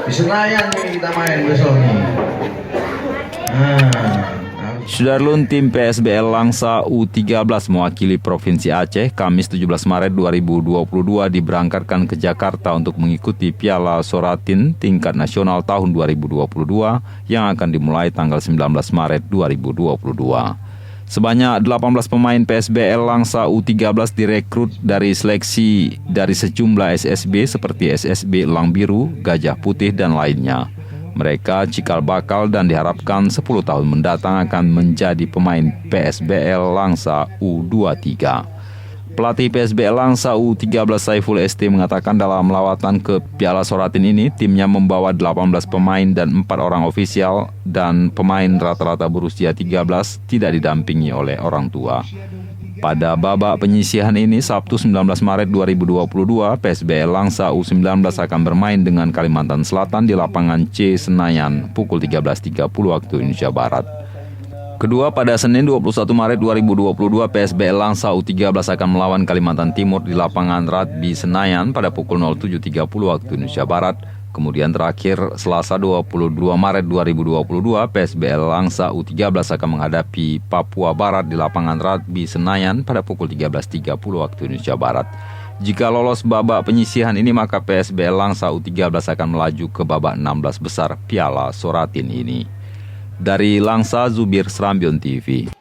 Di Senayan nih kita main besok nih. Sudarlun tim PSBL Langsa U13 mewakili Provinsi Aceh Kamis 17 Maret 2022 diberangkatkan ke Jakarta untuk mengikuti Piala Soratin tingkat nasional tahun 2022 yang akan dimulai tanggal 19 Maret 2022. Sebanyak 18 pemain PSBL Langsa U13 direkrut dari seleksi dari sejumlah SSB seperti SSB Elang Biru, Gajah Putih, dan lainnya. Mereka cikal bakal dan diharapkan 10 tahun mendatang akan menjadi pemain PSBL Langsa U23. Pelatih PSBL Langsa U13 Saiful ST mengatakan dalam lawatan ke Piala Soratin ini, timnya membawa 18 pemain dan 4 orang ofisial dan pemain rata-rata berusia 13 tidak didampingi oleh orang tua. Pada babak penyisihan ini, Sabtu 19 Maret 2022, PSBL Langsa U19 akan bermain dengan Kalimantan Selatan di lapangan C Senayan pukul 13.30 waktu Indonesia Barat. Kedua, pada Senin 21 Maret 2022, PSBL Langsa U13 akan melawan Kalimantan Timur di lapangan Rugby Senayan pada pukul 07.30 waktu Indonesia Barat. Kemudian terakhir, Selasa 22 Maret 2022, PSBL Langsa U13 akan menghadapi Papua Barat di lapangan Rugby Senayan pada pukul 13.30 waktu Indonesia Barat. Jika lolos babak penyisihan ini, maka PSBL Langsa U13 akan melaju ke babak 16 besar Piala Soratin ini. Dari Langsa, Zubir Serambion TV.